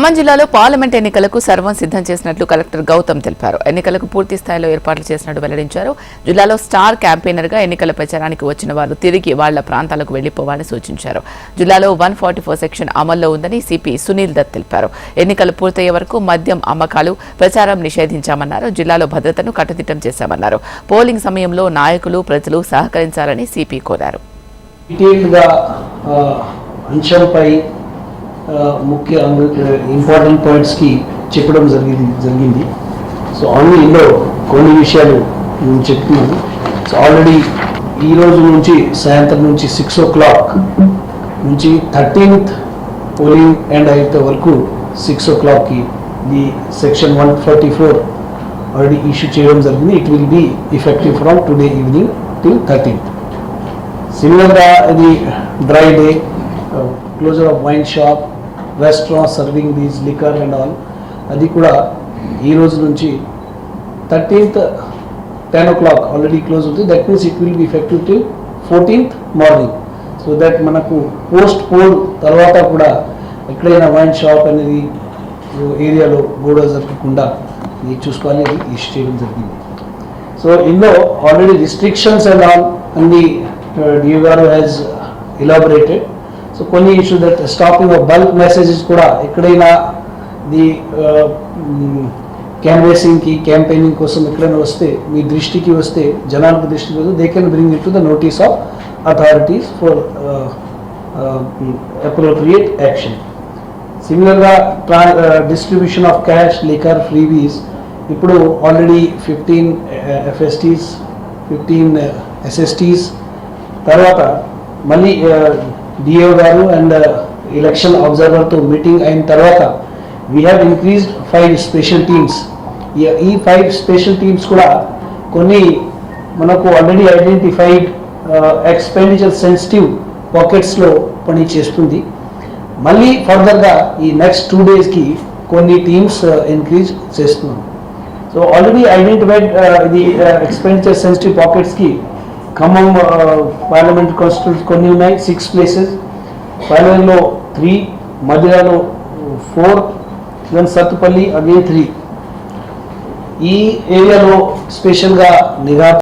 ఖమ్మం జిల్లాలో పార్లమెంట్ ఎన్నికలకు సర్వం సిద్ధం చేసినట్లు కలెక్టర్ గౌతమ్ తెలిపారు. ఎన్నికలకు పూర్తి స్థాయిలో ఏర్పాట్లు చేసినట్టు వెల్లడించారు. జిల్లాలో స్టార్ క్యాంపెయినర్ గా ఎన్నికల ప్రచారానికి వచ్చిన వారు తిరిగి వాళ్ల ప్రాంతాలకు వెళ్లిపోవాలని సూచించారు. జిల్లాలో 144 సెక్షన్ అమల్లో ఉందని సిపి సునీల్ దత్ తెలిపారు. ఎన్నికలు పూర్తయ్యే వరకు మద్యం అమ్మకాలు, ప్రచారం నిషేధించామన్నారు. జిల్లాలో భద్రతను కట్టుదిట్టం చేశామన్నారు. పోలింగ్ సమయంలో నాయకులు, ప్రజలు సహకరించాలని సిపి కోరారు. ముఖ్య ఇంపార్టెంట్ పాయింట్స్ కి చెప్పడం జరిగింది. సో ఓన్లీ ఇందులో కొన్ని విషయాలు నేను చెప్తున్నాను. సో ఆల్రెడీ ఈ రోజు నుంచి సాయంత్రం నుంచి 6 o'clock నుంచి 13th పోలింగ్ ఎండ్ అయ్యే వరకు 6 o'clock కి ది సెక్షన్ 144 ఆల్రెడీ ఇష్యూ చేయడం జరిగింది. It will be effective from today evening till 13th. సిమిలర్గా ఇది dry day, closure of wine shop, restaurant serving these liquor and all, అది కూడా ఈ రోజు నుంచి 13th 10 o'clock ఆల్రెడీ క్లోజ్ అవుతుంది. That means it will be effective till 14th morning. So that మనకు post poll తర్వాత కూడా ఎక్కడైనా వైన్ షాప్ అనేది ఏరియాలో గోడ జరగకుండా చూసుకోవాలి, అది ఇష్యూ చేయడం జరిగింది. సో ఇందులో ఆల్రెడీ రిస్ట్రిక్షన్స్ అండ్ ఆల్ అన్ని డిఓ గారు హ్యాస్ ఎలాబరేటెడ్. సో కొన్ని issue that stopping of bulk messages కూడా ఎక్కడైనా ది క్యాన్వేసింగ్కి క్యాంపెయినింగ్ కోసం ఎక్కడైనా వస్తే మీ దృష్టికి వస్తే, జనాలకు దృష్టికి వస్తే, they can bring it to the notice of authorities for appropriate action. సిమిలర్గా డిస్ట్రిబ్యూషన్ ఆఫ్ క్యాష్, లికర్, ఫ్రీవీస్ ఇప్పుడు ఆల్రెడీ 15 FSTs, 15 SSTs, తర్వాత మళ్ళీ డిఓ గారు అండ్ ఎలక్షన్ అబ్జర్వర్తో మీటింగ్ అయిన తర్వాత we have increased 5 special teams. ఈ 5 స్పెషల్ టీమ్స్ కూడా కొన్ని మనకు ఆల్రెడీ ఐడెంటిఫైడ్ ఎక్స్పెండిచర్ సెన్సిటివ్ పాకెట్స్లో పని చేస్తుంది. మళ్ళీ ఫర్దర్గా ఈ నెక్స్ట్ 2 daysకి కొన్ని టీమ్స్ ఇంక్రీజ్ చేస్తున్నాం. సో ఆల్రెడీ ఐడెంటిఫైడ్ ఇది ఎక్స్పెండిచర్ సెన్సిటివ్ పాకెట్స్కి ఖమ్మం పార్లమెంట్ కాన్స్టిట్యూన్సీ కొన్ని ఉన్నాయి, 6 places. పార్లమెంట్లో 3, మధ్యలో 4, దెన్ సత్తుపల్లి అగైన్ 3. ఈ ఏరియాలో స్పెషల్గా నిఘా